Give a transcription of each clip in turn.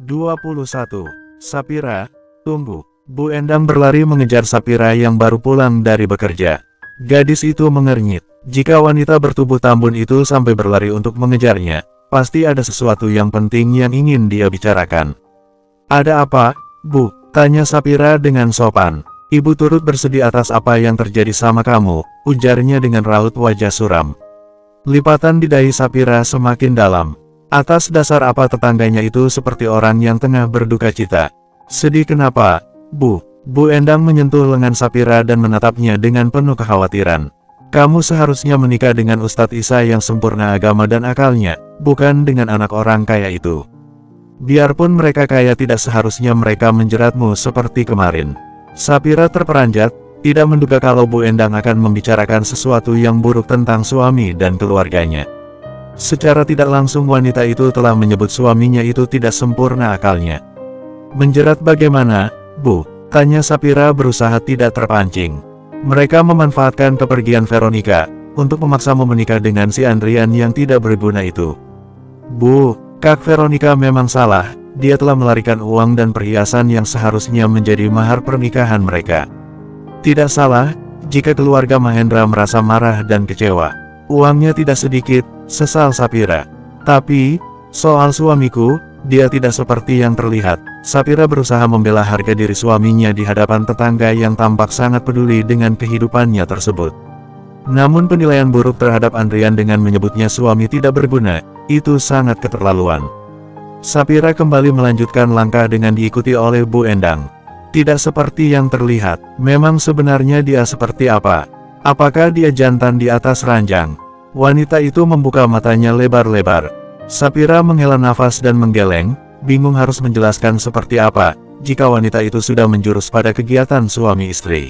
21. Sapira, tunggu. Bu Endang berlari mengejar Sapira yang baru pulang dari bekerja. Gadis itu mengernyit. Jika wanita bertubuh tambun itu sampai berlari untuk mengejarnya, pasti ada sesuatu yang penting yang ingin dia bicarakan. Ada apa, Bu? Tanya Sapira dengan sopan. Ibu turut bersedih atas apa yang terjadi sama kamu, ujarnya dengan raut wajah suram. Lipatan di dahi Sapira semakin dalam. Atas dasar apa tetangganya itu seperti orang yang tengah berduka cita. Sedih kenapa, Bu? Bu Endang menyentuh lengan Sapira dan menatapnya dengan penuh kekhawatiran. Kamu seharusnya menikah dengan Ustadz Isa yang sempurna agama dan akalnya, bukan dengan anak orang kaya itu. Biarpun mereka kaya, tidak seharusnya mereka menjeratmu seperti kemarin. Sapira terperanjat, tidak menduga kalau Bu Endang akan membicarakan sesuatu yang buruk tentang suami dan keluarganya. Secara tidak langsung wanita itu telah menyebut suaminya itu tidak sempurna akalnya. Menjerat bagaimana, Bu? Tanya Sapira berusaha tidak terpancing. Mereka memanfaatkan kepergian Veronica untuk memaksamu menikah dengan si Andrian yang tidak berguna itu. Bu, Kak Veronica memang salah. Dia telah melarikan uang dan perhiasan yang seharusnya menjadi mahar pernikahan mereka. Tidak salah, jika keluarga Mahendra merasa marah dan kecewa. Uangnya tidak sedikit, sesal Sapira. Tapi, soal suamiku, dia tidak seperti yang terlihat. Sapira berusaha membela harga diri suaminya di hadapan tetangga yang tampak sangat peduli dengan kehidupannya tersebut. Namun penilaian buruk terhadap Andrian dengan menyebutnya suami tidak berguna, itu sangat keterlaluan. Sapira kembali melanjutkan langkah dengan diikuti oleh Bu Endang. Tidak seperti yang terlihat. Memang sebenarnya dia seperti apa? Apakah dia jantan di atas ranjang? Wanita itu membuka matanya lebar-lebar. Sapira menghela nafas dan menggeleng, bingung harus menjelaskan seperti apa, jika wanita itu sudah menjurus pada kegiatan suami istri.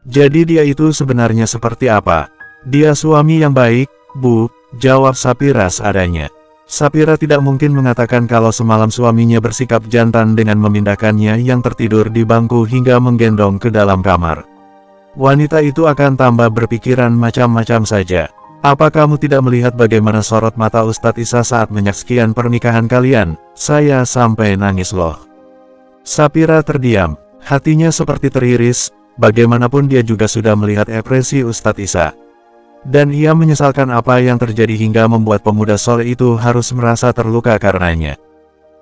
Jadi dia itu sebenarnya seperti apa? Dia suami yang baik, Bu, jawab Sapira seadanya. Sapira tidak mungkin mengatakan kalau semalam suaminya bersikap jantan dengan memindahkannya yang tertidur di bangku hingga menggendong ke dalam kamar. Wanita itu akan tambah berpikiran macam-macam saja. Apa kamu tidak melihat bagaimana sorot mata Ustadz Isa saat menyaksikan pernikahan kalian? Saya sampai nangis loh. Sapira terdiam, hatinya seperti teriris, bagaimanapun dia juga sudah melihat ekspresi Ustadz Isa. Dan ia menyesalkan apa yang terjadi hingga membuat pemuda soleh itu harus merasa terluka karenanya.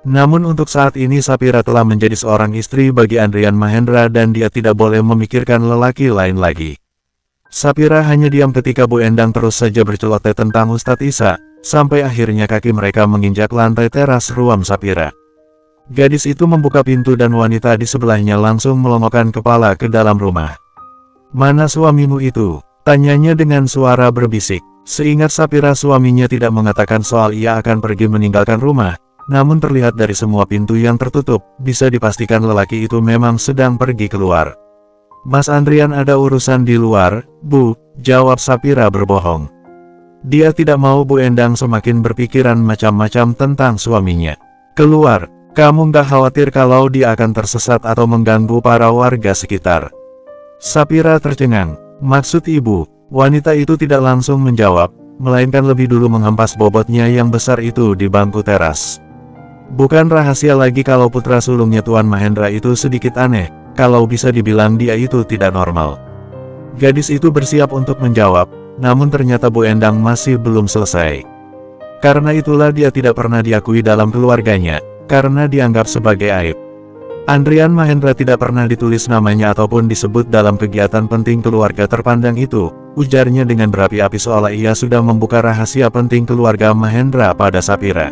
Namun untuk saat ini Sapira telah menjadi seorang istri bagi Andrian Mahendra dan dia tidak boleh memikirkan lelaki lain lagi. Sapira hanya diam ketika Bu Endang terus saja berceloteh tentang Ustadz Isa, sampai akhirnya kaki mereka menginjak lantai teras ruang Sapira. Gadis itu membuka pintu dan wanita di sebelahnya langsung melongokkan kepala ke dalam rumah. Mana suamimu itu? Tanyanya dengan suara berbisik. Seingat Sapira suaminya tidak mengatakan soal ia akan pergi meninggalkan rumah. Namun terlihat dari semua pintu yang tertutup, bisa dipastikan lelaki itu memang sedang pergi keluar. Mas Andrian ada urusan di luar, Bu, jawab Sapira berbohong. Dia tidak mau Bu Endang semakin berpikiran macam-macam tentang suaminya. Keluar, kamu nggak khawatir kalau dia akan tersesat atau mengganggu para warga sekitar? Sapira tercengang. Maksud ibu? Wanita itu tidak langsung menjawab, melainkan lebih dulu menghempas bobotnya yang besar itu di bangku teras. Bukan rahasia lagi kalau putra sulungnya Tuan Mahendra itu sedikit aneh, kalau bisa dibilang dia itu tidak normal. Gadis itu bersiap untuk menjawab, namun ternyata Bu Endang masih belum selesai. Karena itulah dia tidak pernah diakui dalam keluarganya, karena dianggap sebagai aib. Andrian Mahendra tidak pernah ditulis namanya ataupun disebut dalam kegiatan penting keluarga terpandang itu, ujarnya dengan berapi-api seolah ia sudah membuka rahasia penting keluarga Mahendra pada Sapira.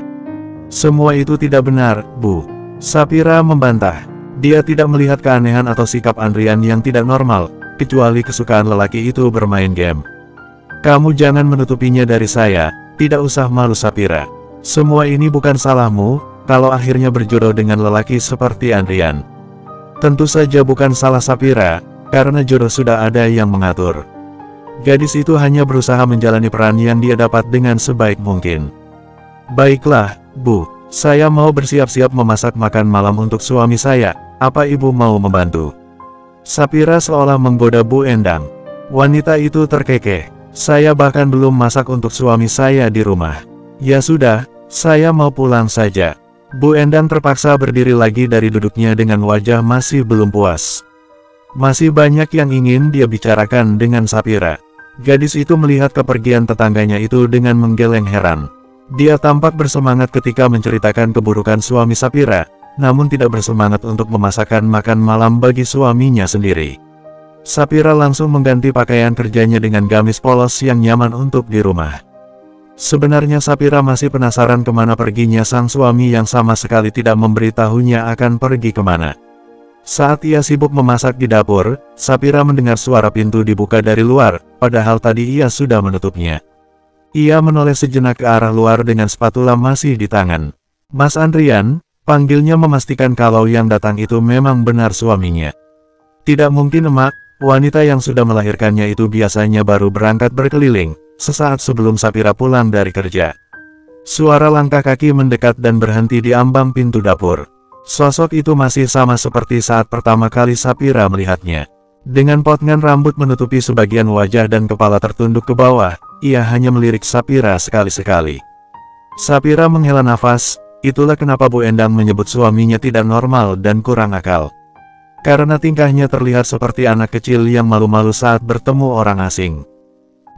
Semua itu tidak benar, Bu. Sapira membantah. Dia tidak melihat keanehan atau sikap Andrian yang tidak normal, kecuali kesukaan lelaki itu bermain game. Kamu jangan menutupinya dari saya, tidak usah malu Sapira. Semua ini bukan salahmu, kalau akhirnya berjodoh dengan lelaki seperti Andrian. Tentu saja bukan salah Sapira, karena jodoh sudah ada yang mengatur. Gadis itu hanya berusaha menjalani peran yang dia dapat dengan sebaik mungkin. Baiklah, Bu, saya mau bersiap-siap memasak makan malam untuk suami saya, apa ibu mau membantu? Sapira seolah menggoda Bu Endang. Wanita itu terkekeh, saya bahkan belum masak untuk suami saya di rumah. Ya sudah, saya mau pulang saja. Bu Endang terpaksa berdiri lagi dari duduknya dengan wajah masih belum puas. Masih banyak yang ingin dia bicarakan dengan Sapira. Gadis itu melihat kepergian tetangganya itu dengan menggeleng heran. Dia tampak bersemangat ketika menceritakan keburukan suami Sapira, namun tidak bersemangat untuk memasakkan makan malam bagi suaminya sendiri. Sapira langsung mengganti pakaian kerjanya dengan gamis polos yang nyaman untuk di rumah. Sebenarnya Sapira masih penasaran kemana perginya sang suami yang sama sekali tidak memberitahunya akan pergi kemana. Saat ia sibuk memasak di dapur, Sapira mendengar suara pintu dibuka dari luar, padahal tadi ia sudah menutupnya. Ia menoleh sejenak ke arah luar dengan spatula masih di tangan. "Mas Andrian," panggilnya memastikan kalau yang datang itu memang benar suaminya. "Tidak mungkin, Emak, wanita yang sudah melahirkannya itu biasanya baru berangkat berkeliling." Sesaat sebelum Sapira pulang dari kerja, suara langkah kaki mendekat dan berhenti di ambang pintu dapur. Sosok itu masih sama seperti saat pertama kali Sapira melihatnya. Dengan potongan rambut menutupi sebagian wajah dan kepala tertunduk ke bawah, ia hanya melirik Sapira sekali-sekali. Sapira menghela nafas, itulah kenapa Bu Endang menyebut suaminya tidak normal dan kurang akal. Karena tingkahnya terlihat seperti anak kecil yang malu-malu saat bertemu orang asing.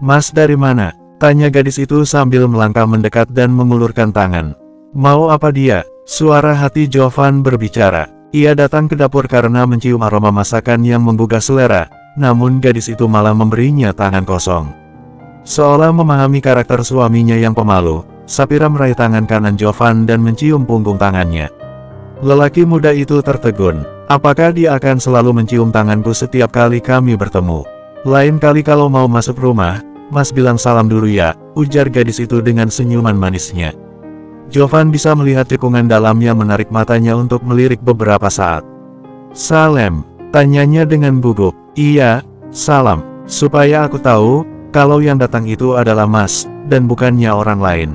"Mas dari mana?" tanya gadis itu sambil melangkah mendekat dan mengulurkan tangan. "Mau apa dia?" Suara hati Jovan berbicara. Ia datang ke dapur karena mencium aroma masakan yang menggugah selera, namun gadis itu malah memberinya tangan kosong. Seolah memahami karakter suaminya yang pemalu, Sapira meraih tangan kanan Jovan dan mencium punggung tangannya. Lelaki muda itu tertegun. "Apakah dia akan selalu mencium tanganku setiap kali kami bertemu? Lain kali kalau mau masuk rumah, Mas bilang salam dulu ya," ujar gadis itu dengan senyuman manisnya. Jovan bisa melihat cekungan dalam yang menarik matanya untuk melirik beberapa saat. "Salam?" tanyanya dengan gugup. "Iya, salam. Supaya aku tahu, kalau yang datang itu adalah Mas, dan bukannya orang lain."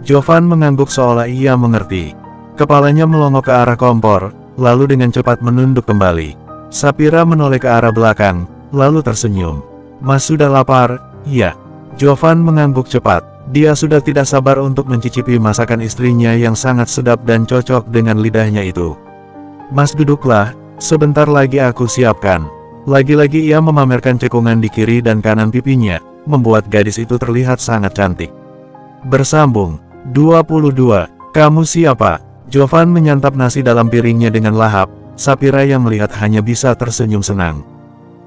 Jovan mengangguk seolah ia mengerti. Kepalanya melongok ke arah kompor, lalu dengan cepat menunduk kembali. Sapira menoleh ke arah belakang, lalu tersenyum. "Mas sudah lapar?" "Iya." Jovan mengangguk cepat. Dia sudah tidak sabar untuk mencicipi masakan istrinya yang sangat sedap dan cocok dengan lidahnya itu. "Mas duduklah, sebentar lagi aku siapkan." Lagi-lagi ia memamerkan cekungan di kiri dan kanan pipinya, membuat gadis itu terlihat sangat cantik. Bersambung. 22. "Kamu siapa?" Jovan menyantap nasi dalam piringnya dengan lahap. Sapira yang melihat hanya bisa tersenyum senang.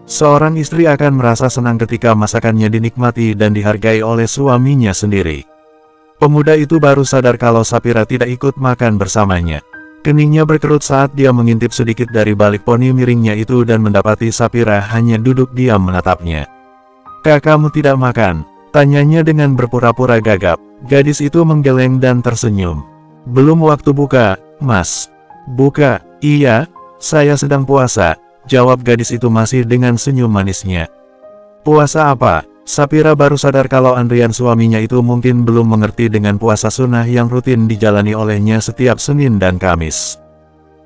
Seorang istri akan merasa senang ketika masakannya dinikmati dan dihargai oleh suaminya sendiri. Pemuda itu baru sadar kalau Sapira tidak ikut makan bersamanya. Keningnya berkerut saat dia mengintip sedikit dari balik poni miringnya itu dan mendapati Sapira hanya duduk diam menatapnya. "Kak, kamu tidak makan?" tanyanya dengan berpura-pura gagap. Gadis itu menggeleng dan tersenyum. "Belum waktu buka, Mas." "Buka? Iya, saya sedang puasa," jawab gadis itu masih dengan senyum manisnya. "Puasa apa?" Sapira baru sadar kalau Andrian suaminya itu mungkin belum mengerti dengan puasa sunnah yang rutin dijalani olehnya setiap Senin dan Kamis.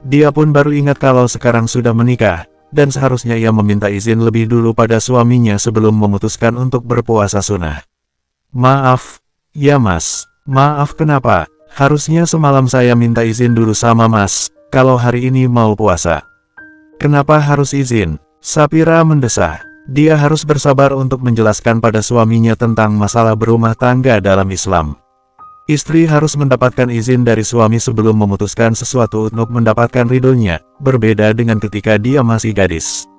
Dia pun baru ingat kalau sekarang sudah menikah, dan seharusnya ia meminta izin lebih dulu pada suaminya sebelum memutuskan untuk berpuasa sunnah. "Maaf, ya Mas." "Maaf kenapa? Harusnya semalam saya minta izin dulu sama Mas, kalau hari ini mau puasa." "Kenapa harus izin?" Sapira mendesah. Dia harus bersabar untuk menjelaskan pada suaminya tentang masalah berumah tangga dalam Islam. Istri harus mendapatkan izin dari suami sebelum memutuskan sesuatu untuk mendapatkan ridhonya, berbeda dengan ketika dia masih gadis.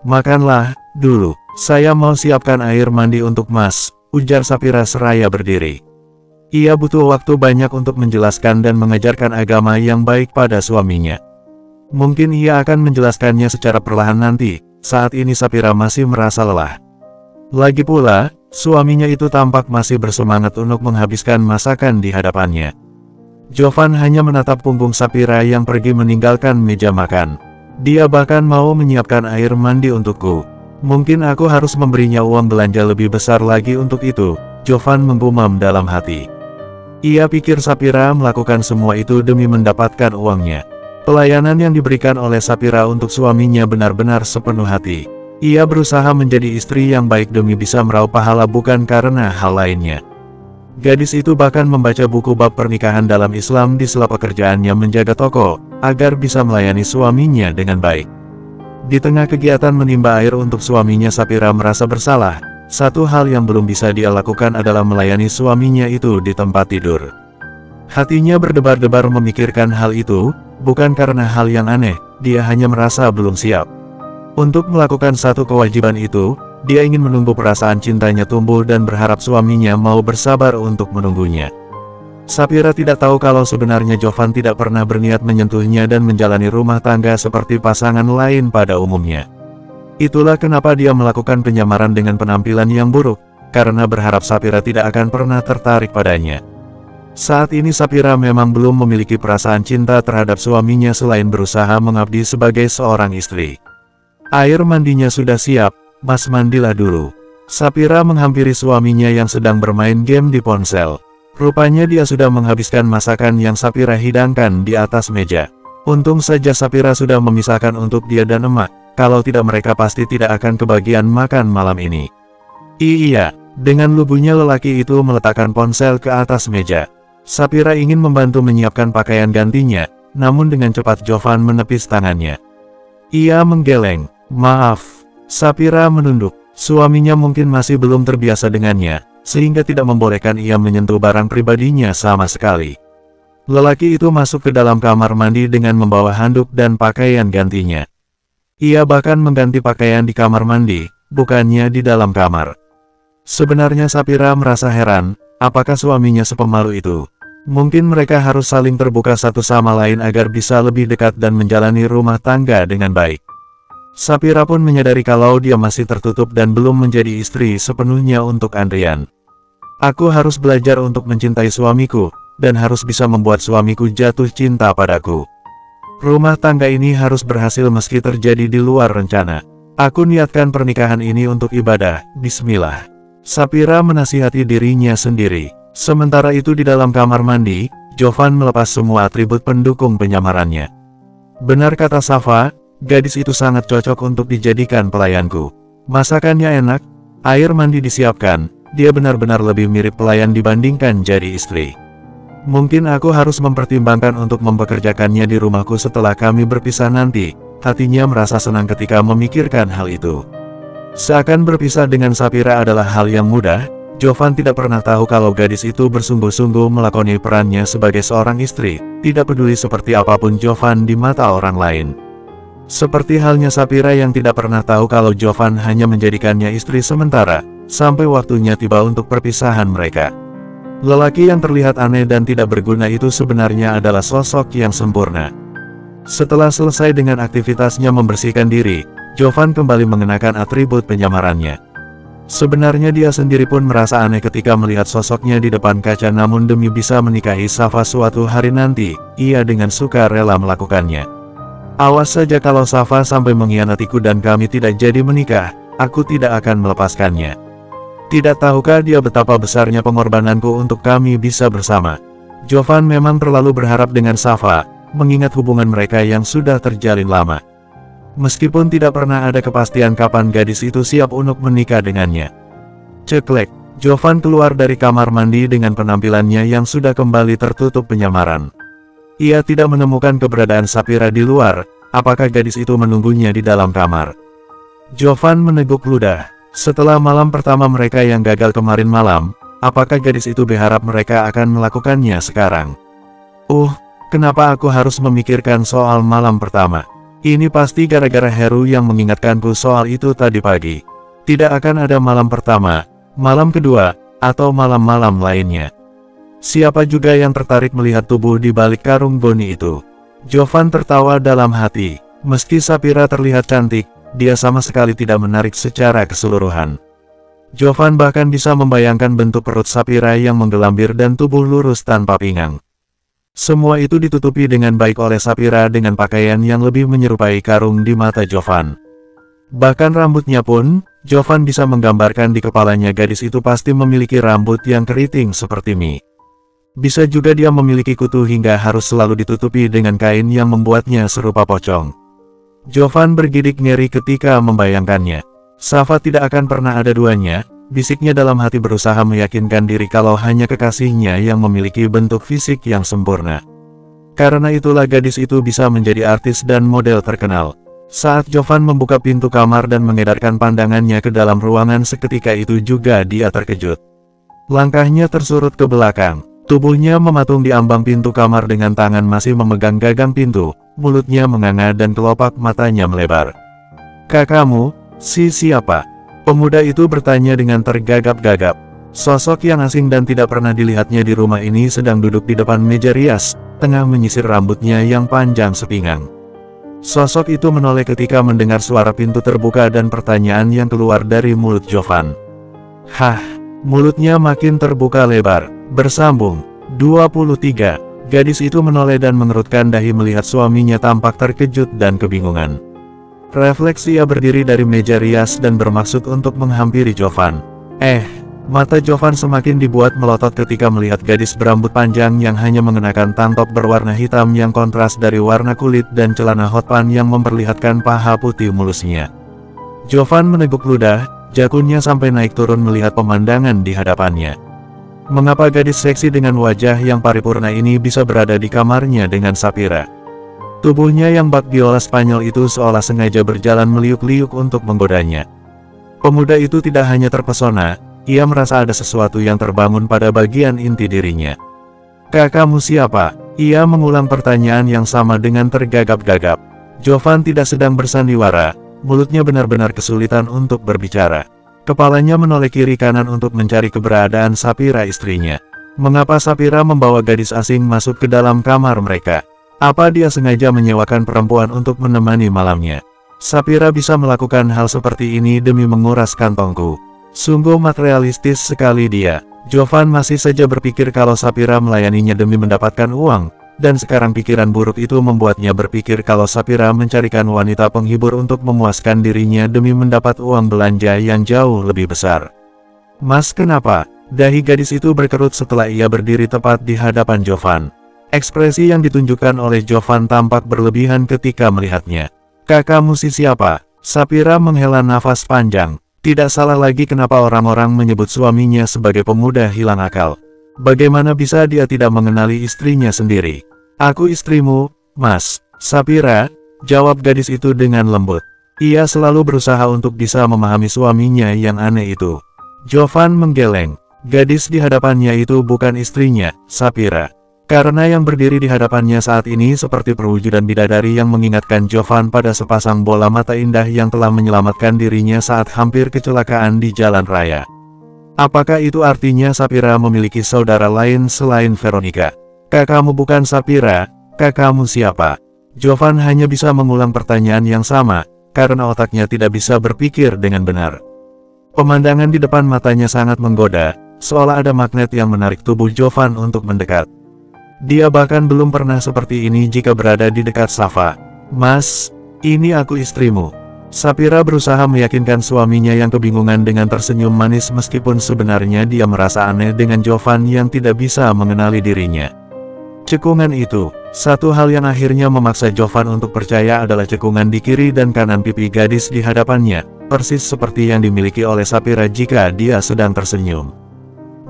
"Makanlah dulu, saya mau siapkan air mandi untuk Mas," ujar Sapira seraya berdiri. Ia butuh waktu banyak untuk menjelaskan dan mengajarkan agama yang baik pada suaminya. Mungkin ia akan menjelaskannya secara perlahan nanti. Saat ini Sapira masih merasa lelah. Lagi pula, suaminya itu tampak masih bersemangat untuk menghabiskan masakan di hadapannya. Jovan hanya menatap punggung Sapira yang pergi meninggalkan meja makan. "Dia bahkan mau menyiapkan air mandi untukku. Mungkin aku harus memberinya uang belanja lebih besar lagi untuk itu," Jovan menggumam dalam hati. Ia pikir Sapira melakukan semua itu demi mendapatkan uangnya. Pelayanan yang diberikan oleh Sapira untuk suaminya benar-benar sepenuh hati. Ia berusaha menjadi istri yang baik demi bisa meraup pahala bukan karena hal lainnya. Gadis itu bahkan membaca buku bab pernikahan dalam Islam di sela pekerjaannya menjaga toko, agar bisa melayani suaminya dengan baik. Di tengah kegiatan menimba air untuk suaminya, Sapira merasa bersalah. Satu hal yang belum bisa dia lakukan adalah melayani suaminya itu di tempat tidur. Hatinya berdebar-debar memikirkan hal itu, bukan karena hal yang aneh, dia hanya merasa belum siap. Untuk melakukan satu kewajiban itu, dia ingin menunggu perasaan cintanya tumbuh dan berharap suaminya mau bersabar untuk menunggunya. Sapira tidak tahu kalau sebenarnya Jovan tidak pernah berniat menyentuhnya dan menjalani rumah tangga seperti pasangan lain pada umumnya. Itulah kenapa dia melakukan penyamaran dengan penampilan yang buruk, karena berharap Sapira tidak akan pernah tertarik padanya. Saat ini Sapira memang belum memiliki perasaan cinta terhadap suaminya selain berusaha mengabdi sebagai seorang istri. Air mandinya sudah siap, mas mandilah dulu. Sapira menghampiri suaminya yang sedang bermain game di ponsel. Rupanya dia sudah menghabiskan masakan yang Sapira hidangkan di atas meja. Untung saja Sapira sudah memisahkan untuk dia dan emak, kalau tidak mereka pasti tidak akan kebagian makan malam ini. Iya, dengan lugunya lelaki itu meletakkan ponsel ke atas meja. Sapira ingin membantu menyiapkan pakaian gantinya, namun dengan cepat Jovan menepis tangannya. Ia menggeleng. Maaf. Sapira menunduk. Suaminya mungkin masih belum terbiasa dengannya, sehingga tidak membolehkan ia menyentuh barang pribadinya sama sekali. Lelaki itu masuk ke dalam kamar mandi dengan membawa handuk dan pakaian gantinya. Ia bahkan mengganti pakaian di kamar mandi, bukannya di dalam kamar. Sebenarnya Sapira merasa heran, apakah suaminya sepemalu itu? Mungkin mereka harus saling terbuka satu sama lain agar bisa lebih dekat dan menjalani rumah tangga dengan baik. Sapira pun menyadari kalau dia masih tertutup dan belum menjadi istri sepenuhnya untuk Andrian. Aku harus belajar untuk mencintai suamiku, dan harus bisa membuat suamiku jatuh cinta padaku. Rumah tangga ini harus berhasil meski terjadi di luar rencana. Aku niatkan pernikahan ini untuk ibadah, bismillah. Sapira menasihati dirinya sendiri. Sementara itu di dalam kamar mandi, Jovan melepas semua atribut pendukung penyamarannya. Benar kata Safa, gadis itu sangat cocok untuk dijadikan pelayanku. Masakannya enak, air mandi disiapkan, dia benar-benar lebih mirip pelayan dibandingkan jadi istri. Mungkin aku harus mempertimbangkan untuk mempekerjakannya di rumahku setelah kami berpisah nanti. Hatinya merasa senang ketika memikirkan hal itu. Seakan berpisah dengan Sapira adalah hal yang mudah, Jovan tidak pernah tahu kalau gadis itu bersungguh-sungguh melakoni perannya sebagai seorang istri, tidak peduli seperti apapun Jovan di mata orang lain. Seperti halnya Sapira yang tidak pernah tahu kalau Jovan hanya menjadikannya istri sementara, sampai waktunya tiba untuk perpisahan mereka. Lelaki yang terlihat aneh dan tidak berguna itu sebenarnya adalah sosok yang sempurna. Setelah selesai dengan aktivitasnya membersihkan diri, Jovan kembali mengenakan atribut penyamarannya. Sebenarnya dia sendiri pun merasa aneh ketika melihat sosoknya di depan kaca, namun demi bisa menikahi Safa suatu hari nanti, ia dengan suka rela melakukannya. Awas saja kalau Safa sampai mengkhianatiku dan kami tidak jadi menikah, aku tidak akan melepaskannya. Tidak tahukah dia betapa besarnya pengorbananku untuk kami bisa bersama? Jovan memang terlalu berharap dengan Safa, mengingat hubungan mereka yang sudah terjalin lama. Meskipun tidak pernah ada kepastian kapan gadis itu siap untuk menikah dengannya. Ceklek, Jovan keluar dari kamar mandi dengan penampilannya yang sudah kembali tertutup penyamaran. Ia tidak menemukan keberadaan Sapira di luar, apakah gadis itu menunggunya di dalam kamar? Jovan meneguk ludah. Setelah malam pertama mereka yang gagal kemarin malam, apakah gadis itu berharap mereka akan melakukannya sekarang? Kenapa aku harus memikirkan soal malam pertama? Ini pasti gara-gara Heru yang mengingatkanku soal itu tadi pagi. Tidak akan ada malam pertama, malam kedua, atau malam-malam lainnya. Siapa juga yang tertarik melihat tubuh di balik karung boni itu? Jovan tertawa dalam hati. Meski Sapira terlihat cantik, dia sama sekali tidak menarik secara keseluruhan. Jovan bahkan bisa membayangkan bentuk perut Sapira yang menggelambir dan tubuh lurus tanpa pinggang. Semua itu ditutupi dengan baik oleh Sapira dengan pakaian yang lebih menyerupai karung di mata Jovan. Bahkan rambutnya pun, Jovan bisa menggambarkan di kepalanya gadis itu pasti memiliki rambut yang keriting seperti mie. Bisa juga dia memiliki kutu hingga harus selalu ditutupi dengan kain yang membuatnya serupa pocong. Jovan bergidik ngeri ketika membayangkannya. Safa tidak akan pernah ada duanya, bisiknya dalam hati berusaha meyakinkan diri kalau hanya kekasihnya yang memiliki bentuk fisik yang sempurna. Karena itulah gadis itu bisa menjadi artis dan model terkenal. Saat Jovan membuka pintu kamar dan mengedarkan pandangannya ke dalam ruangan, seketika itu juga dia terkejut. Langkahnya tersurut ke belakang. Tubuhnya mematung di ambang pintu kamar dengan tangan masih memegang gagang pintu, mulutnya menganga dan kelopak matanya melebar. "Kakakmu, siapa?" Pemuda itu bertanya dengan tergagap-gagap. Sosok yang asing dan tidak pernah dilihatnya di rumah ini sedang duduk di depan meja rias, tengah menyisir rambutnya yang panjang sepinggang. Sosok itu menoleh ketika mendengar suara pintu terbuka dan pertanyaan yang keluar dari mulut Jovan. "Hah?" Mulutnya makin terbuka lebar, bersambung. 23. Gadis itu menoleh dan mengerutkan dahi melihat suaminya tampak terkejut dan kebingungan. Refleks ia berdiri dari meja rias dan bermaksud untuk menghampiri Jovan. Mata Jovan semakin dibuat melotot ketika melihat gadis berambut panjang yang hanya mengenakan tank top berwarna hitam yang kontras dari warna kulit dan celana hot pants yang memperlihatkan paha putih mulusnya. Jovan meneguk ludah, jakunnya sampai naik turun melihat pemandangan di hadapannya. Mengapa gadis seksi dengan wajah yang paripurna ini bisa berada di kamarnya dengan Sapira? Tubuhnya yang bak biola Spanyol itu seolah sengaja berjalan meliuk-liuk untuk menggodanya. Pemuda itu tidak hanya terpesona, ia merasa ada sesuatu yang terbangun pada bagian inti dirinya. "Kakakmu siapa?" Ia mengulang pertanyaan yang sama dengan tergagap-gagap. Jovan tidak sedang bersandiwara, mulutnya benar-benar kesulitan untuk berbicara. Kepalanya menoleh kiri kanan untuk mencari keberadaan Sapira istrinya. Mengapa Sapira membawa gadis asing masuk ke dalam kamar mereka? Apa dia sengaja menyewakan perempuan untuk menemani malamnya? Sapira bisa melakukan hal seperti ini demi menguras kantongku. Sungguh materialistis sekali dia. Jovan masih saja berpikir kalau Sapira melayaninya demi mendapatkan uang, dan sekarang pikiran buruk itu membuatnya berpikir kalau Sapira mencarikan wanita penghibur untuk memuaskan dirinya demi mendapat uang belanja yang jauh lebih besar. "Mas, kenapa?" Dahi gadis itu berkerut setelah ia berdiri tepat di hadapan Jovan. Ekspresi yang ditunjukkan oleh Jovan tampak berlebihan ketika melihatnya. "Kakakmu siapa?" Sapira menghela nafas panjang. Tidak salah lagi kenapa orang-orang menyebut suaminya sebagai pemuda hilang akal. Bagaimana bisa dia tidak mengenali istrinya sendiri? "Aku istrimu, Mas." "Sapira," jawab gadis itu dengan lembut. Ia selalu berusaha untuk bisa memahami suaminya yang aneh itu. Jovan menggeleng. Gadis di hadapannya itu bukan istrinya, Sapira. Karena yang berdiri di hadapannya saat ini seperti perwujudan bidadari yang mengingatkan Jovan pada sepasang bola mata indah yang telah menyelamatkan dirinya saat hampir kecelakaan di jalan raya. Apakah itu artinya Sapira memiliki saudara lain selain Veronica? "Kakakmu bukan Sapira, kakakmu siapa?" Jovan hanya bisa mengulang pertanyaan yang sama, karena otaknya tidak bisa berpikir dengan benar. Pemandangan di depan matanya sangat menggoda, seolah ada magnet yang menarik tubuh Jovan untuk mendekat. Dia bahkan belum pernah seperti ini jika berada di dekat Safa. "Mas, ini aku istrimu." Sapira berusaha meyakinkan suaminya yang kebingungan dengan tersenyum manis meskipun sebenarnya dia merasa aneh dengan Jovan yang tidak bisa mengenali dirinya. Cekungan itu, satu hal yang akhirnya memaksa Jovan untuk percaya adalah cekungan di kiri dan kanan pipi gadis di hadapannya, persis seperti yang dimiliki oleh Sapira jika dia sedang tersenyum.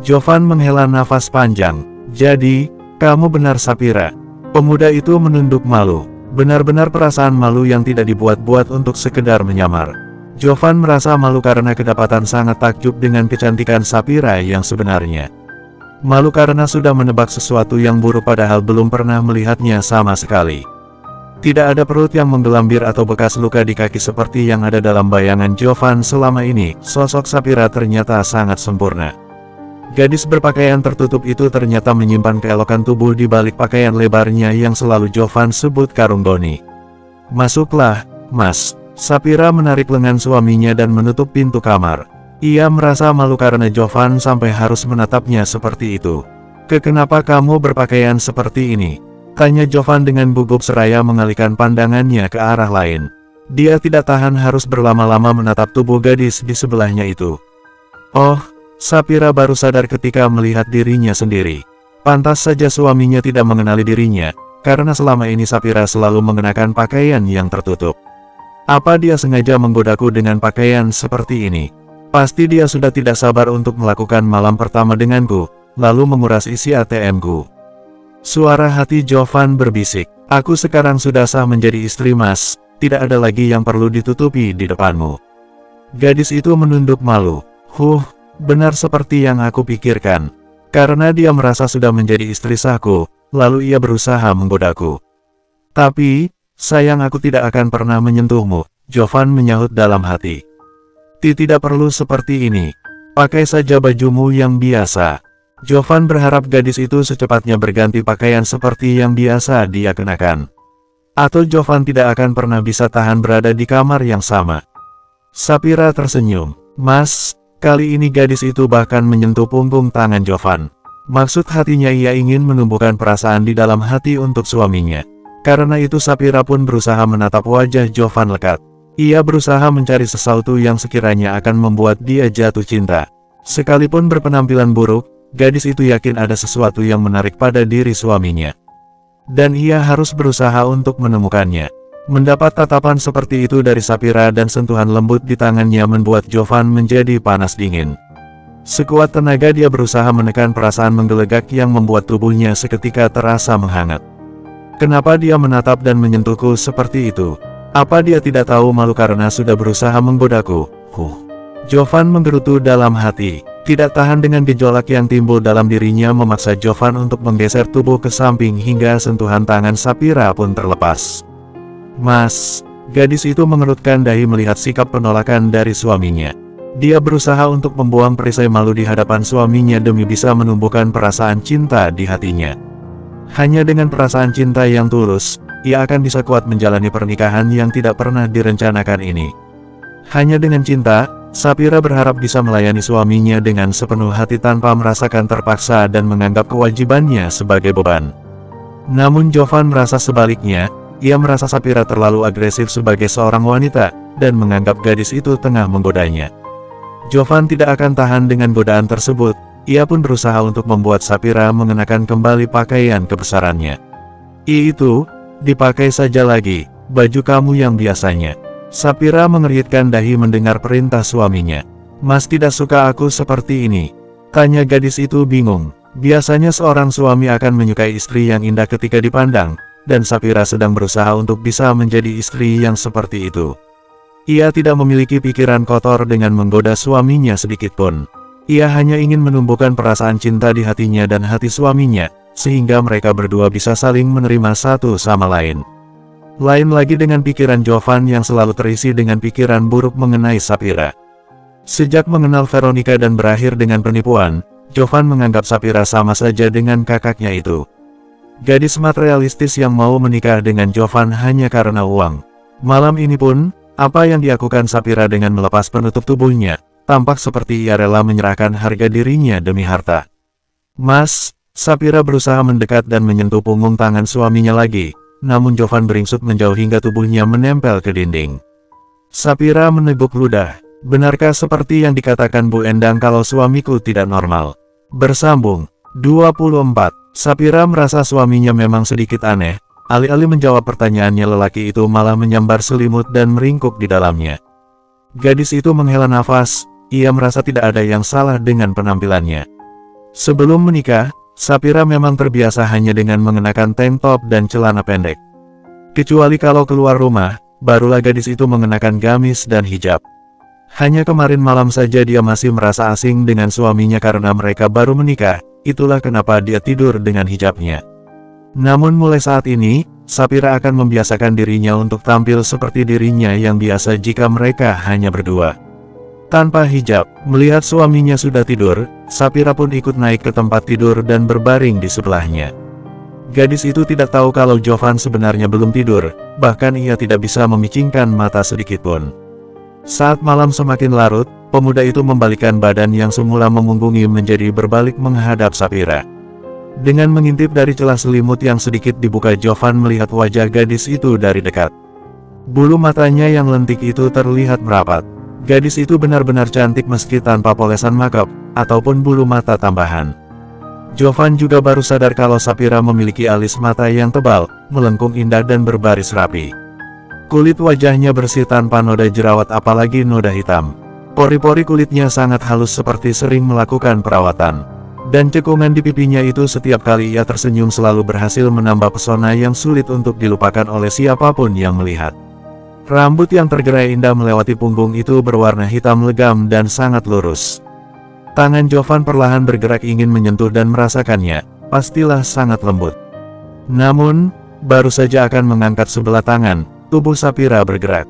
Jovan menghela nafas panjang. "Jadi, kamu benar Sapira?" Pemuda itu menunduk malu. Benar-benar perasaan malu yang tidak dibuat-buat untuk sekedar menyamar. Jovan merasa malu karena kedapatan sangat takjub dengan kecantikan Sapira yang sebenarnya. Malu karena sudah menebak sesuatu yang buruk padahal belum pernah melihatnya sama sekali. Tidak ada perut yang menggelambir atau bekas luka di kaki seperti yang ada dalam bayangan Jovan selama ini. Sosok Sapira ternyata sangat sempurna. Gadis berpakaian tertutup itu ternyata menyimpan keelokan tubuh di balik pakaian lebarnya yang selalu Jovan sebut karung goni. "Masuklah, Mas." Sapira menarik lengan suaminya dan menutup pintu kamar. Ia merasa malu karena Jovan sampai harus menatapnya seperti itu. "Kenapa kamu berpakaian seperti ini?" tanya Jovan dengan gugup seraya mengalihkan pandangannya ke arah lain. Dia tidak tahan harus berlama-lama menatap tubuh gadis di sebelahnya itu. Oh, Sapira baru sadar ketika melihat dirinya sendiri. Pantas saja suaminya tidak mengenali dirinya, karena selama ini Sapira selalu mengenakan pakaian yang tertutup. Apa dia sengaja menggodaku dengan pakaian seperti ini? Pasti dia sudah tidak sabar untuk melakukan malam pertama denganku, lalu menguras isi ATM-ku. Suara hati Jovan berbisik, aku sekarang sudah sah menjadi istri Mas, tidak ada lagi yang perlu ditutupi di depanmu. Gadis itu menunduk malu. Benar seperti yang aku pikirkan. Karena dia merasa sudah menjadi istri sahku, lalu ia berusaha menggodaku. Tapi, sayang aku tidak akan pernah menyentuhmu, Jovan menyahut dalam hati. Tidak perlu seperti ini. Pakai saja bajumu yang biasa. Jovan berharap gadis itu secepatnya berganti pakaian seperti yang biasa dia kenakan. Atau Jovan tidak akan pernah bisa tahan berada di kamar yang sama. Sapira tersenyum. Mas, kali ini gadis itu bahkan menyentuh punggung tangan Jovan. Maksud hatinya ia ingin menumbuhkan perasaan di dalam hati untuk suaminya. Karena itu Sapira pun berusaha menatap wajah Jovan lekat. Ia berusaha mencari sesuatu yang sekiranya akan membuat dia jatuh cinta. Sekalipun berpenampilan buruk, gadis itu yakin ada sesuatu yang menarik pada diri suaminya. Dan ia harus berusaha untuk menemukannya. Mendapat tatapan seperti itu dari Sapira dan sentuhan lembut di tangannya membuat Jovan menjadi panas dingin. Sekuat tenaga dia berusaha menekan perasaan menggelegak yang membuat tubuhnya seketika terasa menghangat. Kenapa dia menatap dan menyentuhku seperti itu? Apa dia tidak tahu malu karena sudah berusaha menggodaku? Jovan menggerutu dalam hati. Tidak tahan dengan gejolak yang timbul dalam dirinya memaksa Jovan untuk menggeser tubuh ke samping hingga sentuhan tangan Sapira pun terlepas. Mas, gadis itu mengerutkan dahi melihat sikap penolakan dari suaminya. Dia berusaha untuk membuang perisai malu di hadapan suaminya demi bisa menumbuhkan perasaan cinta di hatinya. Hanya dengan perasaan cinta yang tulus, ia akan bisa kuat menjalani pernikahan yang tidak pernah direncanakan ini. Hanya dengan cinta, Sapira berharap bisa melayani suaminya dengan sepenuh hati tanpa merasakan terpaksa dan menganggap kewajibannya sebagai beban. Namun Jovan merasa sebaliknya, ia merasa Sapira terlalu agresif sebagai seorang wanita, dan menganggap gadis itu tengah menggodanya. Jovan tidak akan tahan dengan godaan tersebut, ia pun berusaha untuk membuat Sapira mengenakan kembali pakaian kebesarannya. Itu, dipakai saja lagi, baju kamu yang biasanya. Sapira mengeritkan dahi mendengar perintah suaminya. Mas tidak suka aku seperti ini? Tanya gadis itu bingung. Biasanya seorang suami akan menyukai istri yang indah ketika dipandang, dan Sapira sedang berusaha untuk bisa menjadi istri yang seperti itu. Ia tidak memiliki pikiran kotor dengan menggoda suaminya sedikitpun. Ia hanya ingin menumbuhkan perasaan cinta di hatinya dan hati suaminya, sehingga mereka berdua bisa saling menerima satu sama lain. Lain lagi dengan pikiran Jovan yang selalu terisi dengan pikiran buruk mengenai Sapira. Sejak mengenal Veronica dan berakhir dengan penipuan, Jovan menganggap Sapira sama saja dengan kakaknya itu. Gadis materialistis yang mau menikah dengan Jovan hanya karena uang. Malam ini pun, apa yang dilakukan Sapira dengan melepas penutup tubuhnya, tampak seperti ia rela menyerahkan harga dirinya demi harta. Mas, Sapira berusaha mendekat dan menyentuh punggung tangan suaminya lagi. Namun Jovan beringsut menjauh hingga tubuhnya menempel ke dinding. Sapira meneguk ludah. Benarkah seperti yang dikatakan Bu Endang kalau suamiku tidak normal? Bersambung. 24. Sapira merasa suaminya memang sedikit aneh. Alih-alih menjawab pertanyaannya lelaki itu malah menyambar selimut dan meringkuk di dalamnya. Gadis itu menghela nafas, ia merasa tidak ada yang salah dengan penampilannya. Sebelum menikah, Sapira memang terbiasa hanya dengan mengenakan tank top dan celana pendek. Kecuali kalau keluar rumah, barulah gadis itu mengenakan gamis dan hijab. Hanya kemarin malam saja dia masih merasa asing dengan suaminya karena mereka baru menikah, itulah kenapa dia tidur dengan hijabnya. Namun mulai saat ini, Sapira akan membiasakan dirinya untuk tampil seperti dirinya yang biasa jika mereka hanya berdua. Tanpa hijab, melihat suaminya sudah tidur, Sapira pun ikut naik ke tempat tidur dan berbaring di sebelahnya. Gadis itu tidak tahu kalau Jovan sebenarnya belum tidur, bahkan ia tidak bisa memicingkan mata sedikitpun. Saat malam semakin larut, pemuda itu membalikkan badan yang semula memunggungi menjadi berbalik menghadap Sapira. Dengan mengintip dari celah selimut yang sedikit dibuka, Jovan melihat wajah gadis itu dari dekat. Bulu matanya yang lentik itu terlihat merapat. Gadis itu benar-benar cantik meski tanpa polesan makeup, ataupun bulu mata tambahan. Jovan juga baru sadar kalau Sapira memiliki alis mata yang tebal, melengkung indah dan berbaris rapi. Kulit wajahnya bersih tanpa noda jerawat apalagi noda hitam. Pori-pori kulitnya sangat halus seperti sering melakukan perawatan. Dan cekungan di pipinya itu setiap kali ia tersenyum selalu berhasil menambah pesona yang sulit untuk dilupakan oleh siapapun yang melihat. Rambut yang tergerai indah melewati punggung itu berwarna hitam legam dan sangat lurus. Tangan Jovan perlahan bergerak ingin menyentuh dan merasakannya, pastilah sangat lembut. Namun, baru saja akan mengangkat sebelah tangan, tubuh Sapira bergerak.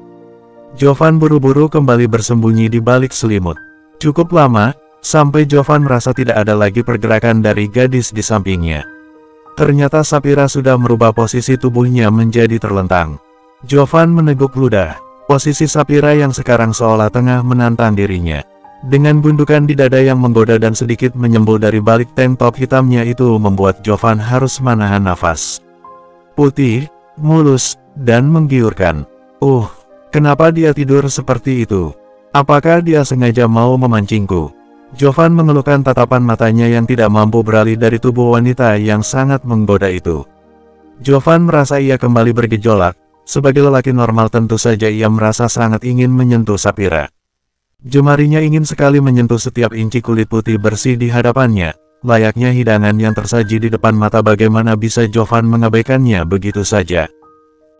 Jovan buru-buru kembali bersembunyi di balik selimut. Cukup lama, sampai Jovan merasa tidak ada lagi pergerakan dari gadis di sampingnya. Ternyata Sapira sudah merubah posisi tubuhnya menjadi terlentang. Jovan meneguk ludah. Posisi Sapira yang sekarang seolah tengah menantang dirinya. Dengan gundukan di dada yang menggoda dan sedikit menyembul dari balik tank top hitamnya itu membuat Jovan harus menahan nafas. Putih, mulus, dan menggiurkan. Kenapa dia tidur seperti itu? Apakah dia sengaja mau memancingku? Jovan mengelukkan tatapan matanya yang tidak mampu beralih dari tubuh wanita yang sangat menggoda itu. Jovan merasa ia kembali bergejolak. Sebagai lelaki normal tentu saja ia merasa sangat ingin menyentuh Sapira. Jemarinya ingin sekali menyentuh setiap inci kulit putih bersih di hadapannya, layaknya hidangan yang tersaji di depan mata. Bagaimana bisa Jovan mengabaikannya begitu saja?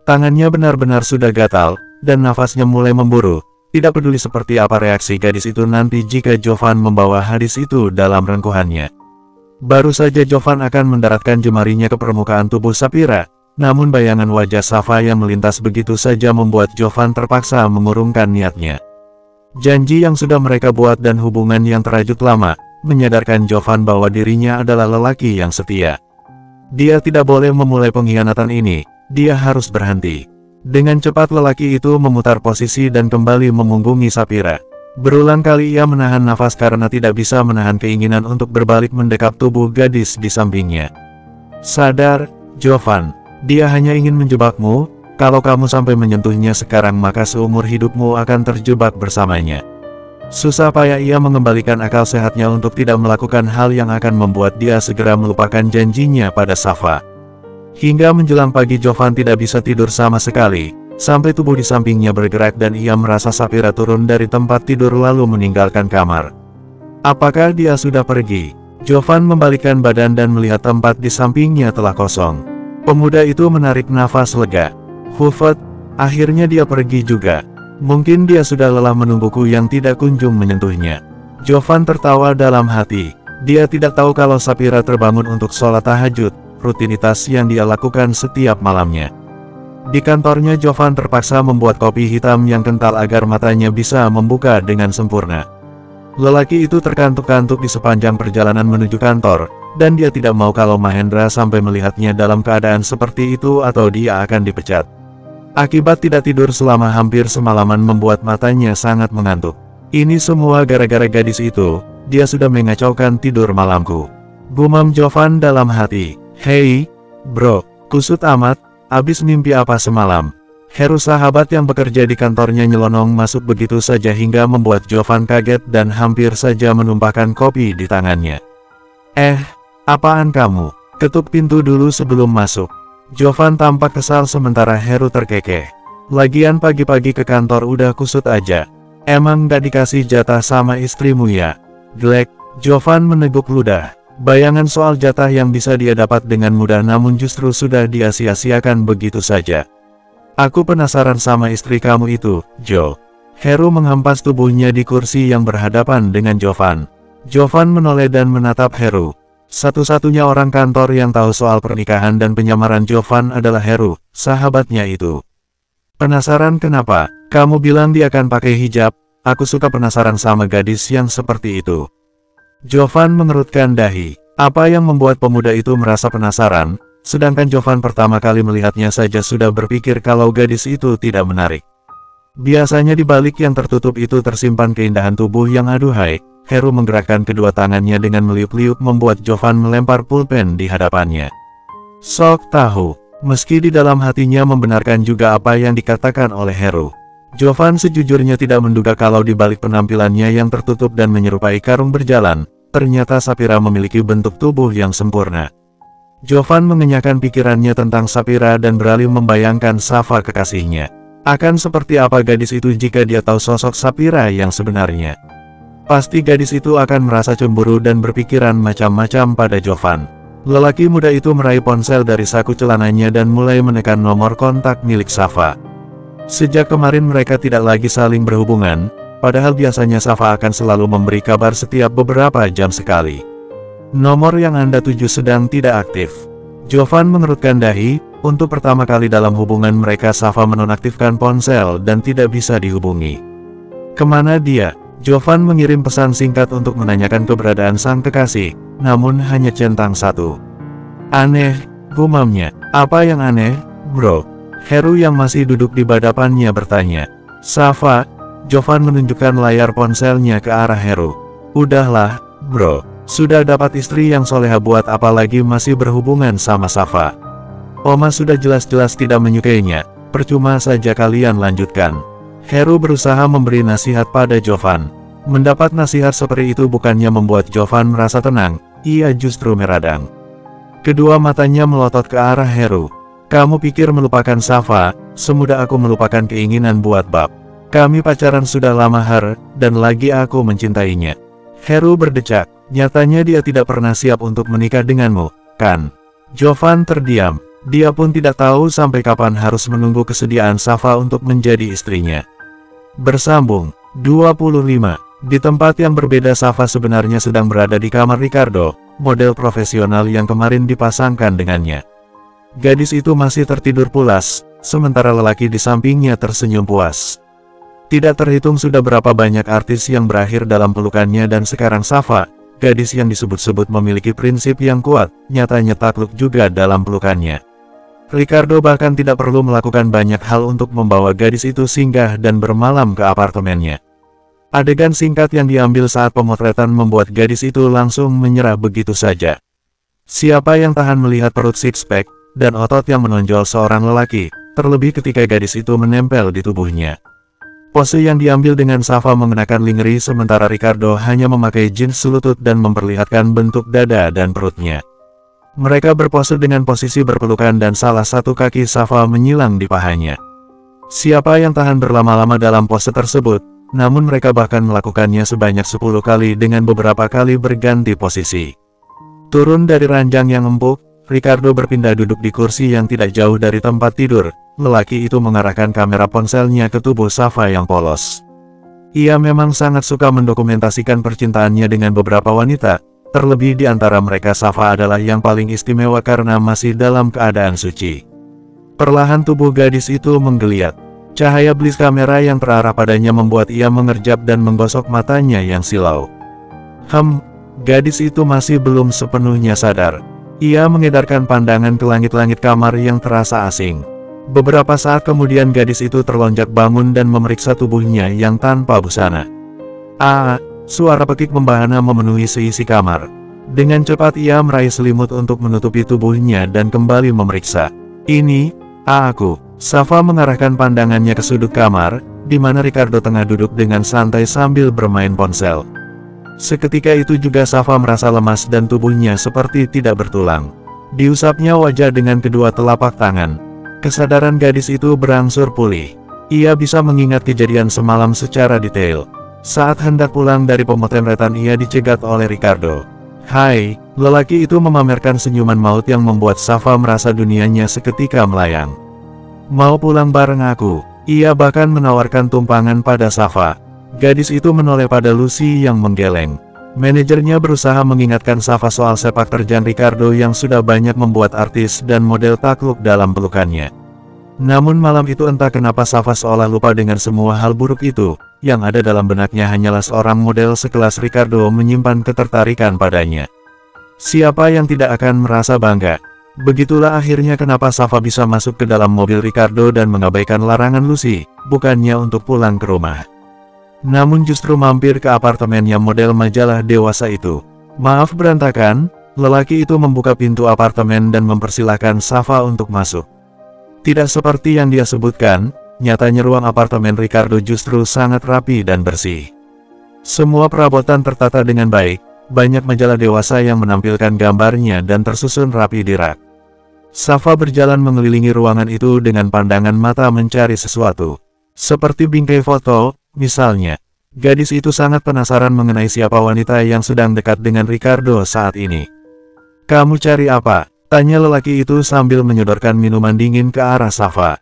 Tangannya benar-benar sudah gatal, dan nafasnya mulai memburu, tidak peduli seperti apa reaksi gadis itu nanti jika Jovan membawa hadis itu dalam rengkuhannya. Baru saja Jovan akan mendaratkan jemarinya ke permukaan tubuh Sapira, namun bayangan wajah Safa yang melintas begitu saja membuat Jovan terpaksa mengurungkan niatnya. Janji yang sudah mereka buat dan hubungan yang terajut lama, menyadarkan Jovan bahwa dirinya adalah lelaki yang setia. Dia tidak boleh memulai pengkhianatan ini, dia harus berhenti. Dengan cepat lelaki itu memutar posisi dan kembali memunggungi Sapira. Berulang kali ia menahan nafas karena tidak bisa menahan keinginan untuk berbalik mendekap tubuh gadis di sampingnya. Sadar, Jovan. Dia hanya ingin menjebakmu, kalau kamu sampai menyentuhnya sekarang maka seumur hidupmu akan terjebak bersamanya. Susah payah ia mengembalikan akal sehatnya untuk tidak melakukan hal yang akan membuat dia segera melupakan janjinya pada Safa. Hingga menjelang pagi Jovan tidak bisa tidur sama sekali, sampai tubuh di sampingnya bergerak dan ia merasa Sapira turun dari tempat tidur lalu meninggalkan kamar. Apakah dia sudah pergi? Jovan membalikkan badan dan melihat tempat di sampingnya telah kosong. Pemuda itu menarik nafas lega. Hufet, akhirnya dia pergi juga. Mungkin dia sudah lelah menungguku yang tidak kunjung menyentuhnya. Jovan tertawa dalam hati. Dia tidak tahu kalau Sapira terbangun untuk sholat tahajud, rutinitas yang dia lakukan setiap malamnya. Di kantornya Jovan terpaksa membuat kopi hitam yang kental agar matanya bisa membuka dengan sempurna. Lelaki itu terkantuk-kantuk di sepanjang perjalanan menuju kantor, dan dia tidak mau kalau Mahendra sampai melihatnya dalam keadaan seperti itu atau dia akan dipecat. Akibat tidak tidur selama hampir semalaman membuat matanya sangat mengantuk. Ini semua gara-gara gadis itu, dia sudah mengacaukan tidur malamku. Gumam Jovan dalam hati. Hei, bro, kusut amat, abis mimpi apa semalam? Heru sahabat yang bekerja di kantornya nyelonong masuk begitu saja hingga membuat Jovan kaget dan hampir saja menumpahkan kopi di tangannya. Apaan kamu? Ketuk pintu dulu sebelum masuk. Jovan tampak kesal sementara Heru terkekeh. Lagian pagi-pagi ke kantor udah kusut aja. Emang gak dikasih jatah sama istrimu ya? Glek, Jovan meneguk ludah. Bayangan soal jatah yang bisa dia dapat dengan mudah namun justru sudah dia sia-siakan begitu saja. Aku penasaran sama istri kamu itu, Jo. Heru menghempas tubuhnya di kursi yang berhadapan dengan Jovan. Jovan menoleh dan menatap Heru. Satu-satunya orang kantor yang tahu soal pernikahan dan penyamaran Jovan adalah Heru, sahabatnya itu. Penasaran kenapa? Kamu bilang dia akan pakai hijab, aku suka penasaran sama gadis yang seperti itu. Jovan mengerutkan dahi. Apa yang membuat pemuda itu merasa penasaran, sedangkan Jovan pertama kali melihatnya saja sudah berpikir kalau gadis itu tidak menarik. Biasanya di balik yang tertutup itu tersimpan keindahan tubuh yang aduhai. Heru menggerakkan kedua tangannya dengan meliuk-liuk membuat Jovan melempar pulpen di hadapannya. Sok tahu, meski di dalam hatinya membenarkan juga apa yang dikatakan oleh Heru. Jovan sejujurnya tidak menduga kalau di balik penampilannya yang tertutup dan menyerupai karung berjalan, ternyata Sapira memiliki bentuk tubuh yang sempurna. Jovan mengenyahkan pikirannya tentang Sapira dan beralih membayangkan Safa kekasihnya. Akan seperti apa gadis itu jika dia tahu sosok Sapphira yang sebenarnya? Pasti gadis itu akan merasa cemburu dan berpikiran macam-macam pada Jovan. Lelaki muda itu meraih ponsel dari saku celananya dan mulai menekan nomor kontak milik Safa. Sejak kemarin mereka tidak lagi saling berhubungan, padahal biasanya Safa akan selalu memberi kabar setiap beberapa jam sekali. Nomor yang Anda tuju sedang tidak aktif. Jovan mengerutkan dahi. Untuk pertama kali dalam hubungan mereka, Safa menonaktifkan ponsel dan tidak bisa dihubungi. Kemana dia? Jovan mengirim pesan singkat untuk menanyakan keberadaan sang kekasih, namun hanya centang satu. Aneh, gumamnya. Apa yang aneh, bro? Heru yang masih duduk di hadapannya bertanya. Safa, Jovan menunjukkan layar ponselnya ke arah Heru. Udahlah, bro. Sudah dapat istri yang soleha, buat apa lagi masih berhubungan sama Safa? Oma sudah jelas-jelas tidak menyukainya, percuma saja kalian lanjutkan. Heru berusaha memberi nasihat pada Jovan. Mendapat nasihat seperti itu bukannya membuat Jovan merasa tenang, ia justru meradang. Kedua matanya melotot ke arah Heru. Kamu pikir melupakan Safa, semudah aku melupakan keinginan buat bab. Kami pacaran sudah lama dan lagi aku mencintainya. Heru berdecak, nyatanya dia tidak pernah siap untuk menikah denganmu, kan? Jovan terdiam. Dia pun tidak tahu sampai kapan harus menunggu kesediaan Safa untuk menjadi istrinya. Bersambung 25. Di tempat yang berbeda, Safa sebenarnya sedang berada di kamar Ricardo, model profesional yang kemarin dipasangkan dengannya. Gadis itu masih tertidur pulas, sementara lelaki di sampingnya tersenyum puas. Tidak terhitung sudah berapa banyak artis yang berakhir dalam pelukannya, dan sekarang Safa, gadis yang disebut-sebut memiliki prinsip yang kuat, nyatanya takluk juga dalam pelukannya. Ricardo bahkan tidak perlu melakukan banyak hal untuk membawa gadis itu singgah dan bermalam ke apartemennya. Adegan singkat yang diambil saat pemotretan membuat gadis itu langsung menyerah begitu saja. Siapa yang tahan melihat perut six-pack dan otot yang menonjol seorang lelaki, terlebih ketika gadis itu menempel di tubuhnya. Pose yang diambil dengan Safa mengenakan lingerie sementara Ricardo hanya memakai jeans selutut dan memperlihatkan bentuk dada dan perutnya. Mereka berpose dengan posisi berpelukan dan salah satu kaki Safa menyilang di pahanya. Siapa yang tahan berlama-lama dalam pose tersebut, namun mereka bahkan melakukannya sebanyak 10 kali dengan beberapa kali berganti posisi. Turun dari ranjang yang empuk, Ricardo berpindah duduk di kursi yang tidak jauh dari tempat tidur. Lelaki itu mengarahkan kamera ponselnya ke tubuh Safa yang polos. Ia memang sangat suka mendokumentasikan percintaannya dengan beberapa wanita. Terlebih di antara mereka Safa adalah yang paling istimewa karena masih dalam keadaan suci. Perlahan tubuh gadis itu menggeliat. Cahaya blis kamera yang terarah padanya membuat ia mengerjap dan menggosok matanya yang silau. Gadis itu masih belum sepenuhnya sadar. Ia mengedarkan pandangan ke langit-langit kamar yang terasa asing. Beberapa saat kemudian gadis itu terlonjak bangun dan memeriksa tubuhnya yang tanpa busana. Suara pekik membahana memenuhi seisi kamar. Dengan cepat ia meraih selimut untuk menutupi tubuhnya dan kembali memeriksa. Ini, aku. Safa mengarahkan pandangannya ke sudut kamar, di mana Ricardo tengah duduk dengan santai sambil bermain ponsel. Seketika itu juga Safa merasa lemas dan tubuhnya seperti tidak bertulang. Diusapnya wajah dengan kedua telapak tangan. Kesadaran gadis itu berangsur pulih. Ia bisa mengingat kejadian semalam secara detail. Saat hendak pulang dari pemotretan ia dicegat oleh Ricardo. Hai, lelaki itu memamerkan senyuman maut yang membuat Safa merasa dunianya seketika melayang. Mau pulang bareng aku? Ia bahkan menawarkan tumpangan pada Safa. Gadis itu menoleh pada Lucy yang menggeleng. Manajernya berusaha mengingatkan Safa soal sepak terjang Ricardo yang sudah banyak membuat artis dan model takluk dalam pelukannya. Namun malam itu entah kenapa Safa seolah lupa dengan semua hal buruk itu. Yang ada dalam benaknya hanyalah seorang model sekelas Ricardo menyimpan ketertarikan padanya. Siapa yang tidak akan merasa bangga? Begitulah akhirnya kenapa Safa bisa masuk ke dalam mobil Ricardo dan mengabaikan larangan Lucy, bukannya untuk pulang ke rumah. Namun justru mampir ke apartemennya model majalah dewasa itu. Maaf berantakan, lelaki itu membuka pintu apartemen dan mempersilahkan Safa untuk masuk. Tidak seperti yang dia sebutkan. Nyatanya ruang apartemen Ricardo justru sangat rapi dan bersih. Semua perabotan tertata dengan baik, banyak majalah dewasa yang menampilkan gambarnya dan tersusun rapi di rak. Safa berjalan mengelilingi ruangan itu dengan pandangan mata mencari sesuatu. Seperti bingkai foto, misalnya. Gadis itu sangat penasaran mengenai siapa wanita yang sedang dekat dengan Ricardo saat ini. "Kamu cari apa?" tanya lelaki itu sambil menyodorkan minuman dingin ke arah Safa.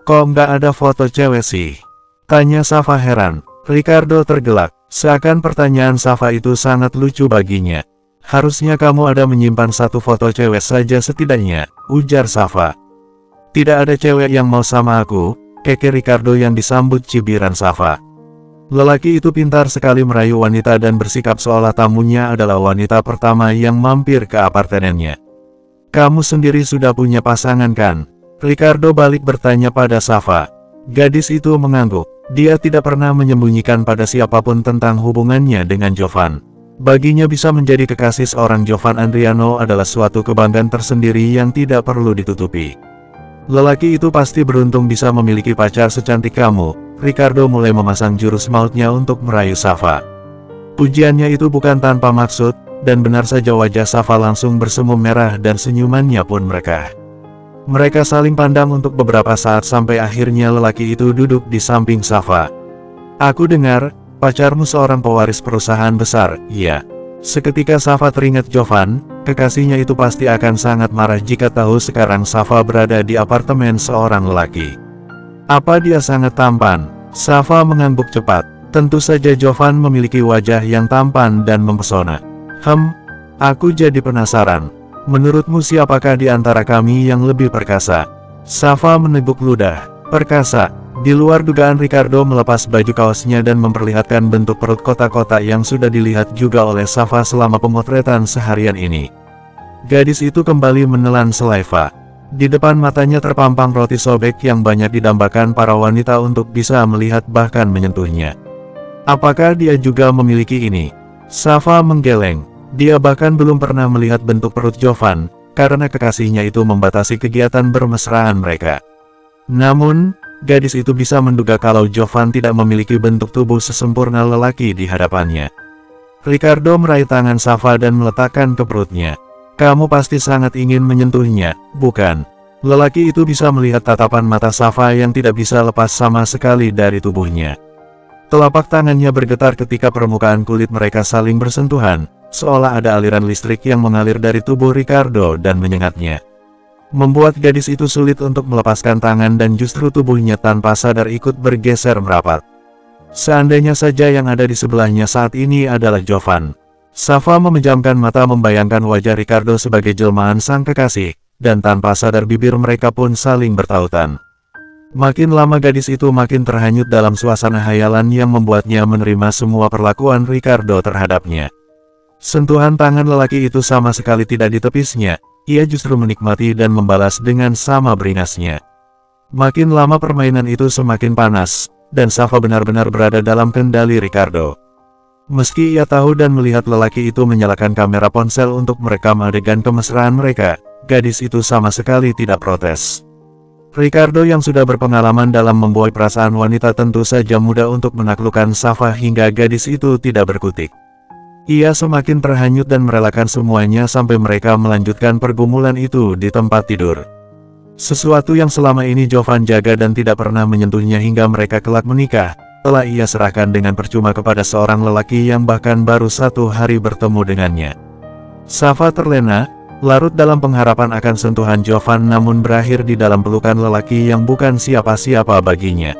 Kok nggak ada foto cewek sih?" tanya Safa heran. Ricardo tergelak, seakan pertanyaan Safa itu sangat lucu baginya. "Harusnya kamu ada menyimpan satu foto cewek saja setidaknya," ujar Safa. "Tidak ada cewek yang mau sama aku," keke Ricardo yang disambut cibiran Safa. Lelaki itu pintar sekali merayu wanita dan bersikap seolah tamunya adalah wanita pertama yang mampir ke apartemennya. "Kamu sendiri sudah punya pasangan kan?" Ricardo balik bertanya pada Safa. Gadis itu mengangguk. Dia tidak pernah menyembunyikan pada siapapun tentang hubungannya dengan Jovan. Baginya bisa menjadi kekasih seorang Jovan Andriano adalah suatu kebanggaan tersendiri yang tidak perlu ditutupi. "Lelaki itu pasti beruntung bisa memiliki pacar secantik kamu." Ricardo mulai memasang jurus mautnya untuk merayu Safa. Pujiannya itu bukan tanpa maksud, dan benar saja wajah Safa langsung bersemu merah dan senyumannya pun merekah. Mereka saling pandang untuk beberapa saat sampai akhirnya lelaki itu duduk di samping Safa. "Aku dengar, pacarmu seorang pewaris perusahaan besar, iya?" Seketika Safa teringat Jovan, kekasihnya itu pasti akan sangat marah jika tahu sekarang Safa berada di apartemen seorang lelaki. "Apa dia sangat tampan?" Safa mengangguk cepat. Tentu saja Jovan memiliki wajah yang tampan dan mempesona. Aku jadi penasaran. Menurutmu siapakah di antara kami yang lebih perkasa?" Safa meneguk ludah. "Perkasa?" Di luar dugaan Ricardo melepas baju kaosnya dan memperlihatkan bentuk perut kotak-kotak yang sudah dilihat juga oleh Safa selama pemotretan seharian ini. Gadis itu kembali menelan selaiva. Di depan matanya terpampang roti sobek yang banyak didambakan para wanita untuk bisa melihat bahkan menyentuhnya. Apakah dia juga memiliki ini? Safa menggeleng. Dia bahkan belum pernah melihat bentuk perut Jovan, karena kekasihnya itu membatasi kegiatan bermesraan mereka. Namun, gadis itu bisa menduga kalau Jovan tidak memiliki bentuk tubuh sesempurna lelaki di hadapannya. Ricardo meraih tangan Safa dan meletakkan ke perutnya. "Kamu pasti sangat ingin menyentuhnya, bukan?" Lelaki itu bisa melihat tatapan mata Safa yang tidak bisa lepas sama sekali dari tubuhnya. Telapak tangannya bergetar ketika permukaan kulit mereka saling bersentuhan, seolah ada aliran listrik yang mengalir dari tubuh Ricardo dan menyengatnya. Membuat gadis itu sulit untuk melepaskan tangan dan justru tubuhnya tanpa sadar ikut bergeser merapat. Seandainya saja yang ada di sebelahnya saat ini adalah Jovan. Safa memejamkan mata membayangkan wajah Ricardo sebagai jelmaan sang kekasih, dan tanpa sadar bibir mereka pun saling bertautan. Makin lama gadis itu makin terhanyut dalam suasana hayalan yang membuatnya menerima semua perlakuan Ricardo terhadapnya. Sentuhan tangan lelaki itu sama sekali tidak ditepisnya, ia justru menikmati dan membalas dengan sama beringasnya. Makin lama permainan itu semakin panas, dan Safa benar-benar berada dalam kendali Ricardo. Meski ia tahu dan melihat lelaki itu menyalakan kamera ponsel untuk merekam adegan kemesraan mereka, gadis itu sama sekali tidak protes. Ricardo yang sudah berpengalaman dalam membuai perasaan wanita tentu saja mudah untuk menaklukkan Safa hingga gadis itu tidak berkutik. Ia semakin terhanyut dan merelakan semuanya sampai mereka melanjutkan pergumulan itu di tempat tidur. Sesuatu yang selama ini Jovan jaga dan tidak pernah menyentuhnya hingga mereka kelak menikah, telah ia serahkan dengan percuma kepada seorang lelaki yang bahkan baru 1 hari bertemu dengannya. Safa terlena, larut dalam pengharapan akan sentuhan Jovan namun berakhir di dalam pelukan lelaki yang bukan siapa-siapa baginya.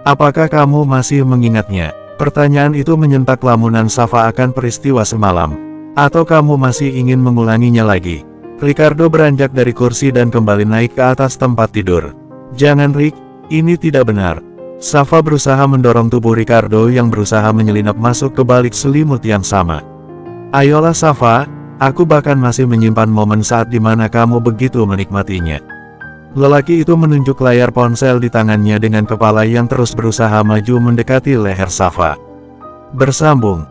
"Apakah kamu masih mengingatnya?" Pertanyaan itu menyentak lamunan Safa akan peristiwa semalam. "Atau kamu masih ingin mengulanginya lagi?" Ricardo beranjak dari kursi dan kembali naik ke atas tempat tidur. "Jangan Rick, ini tidak benar." Safa berusaha mendorong tubuh Ricardo yang berusaha menyelinap masuk ke balik selimut yang sama. "Ayolah Safa, aku bahkan masih menyimpan momen saat dimana kamu begitu menikmatinya." Lelaki itu menunjuk layar ponsel di tangannya dengan kepala yang terus berusaha maju mendekati leher Safa. Bersambung.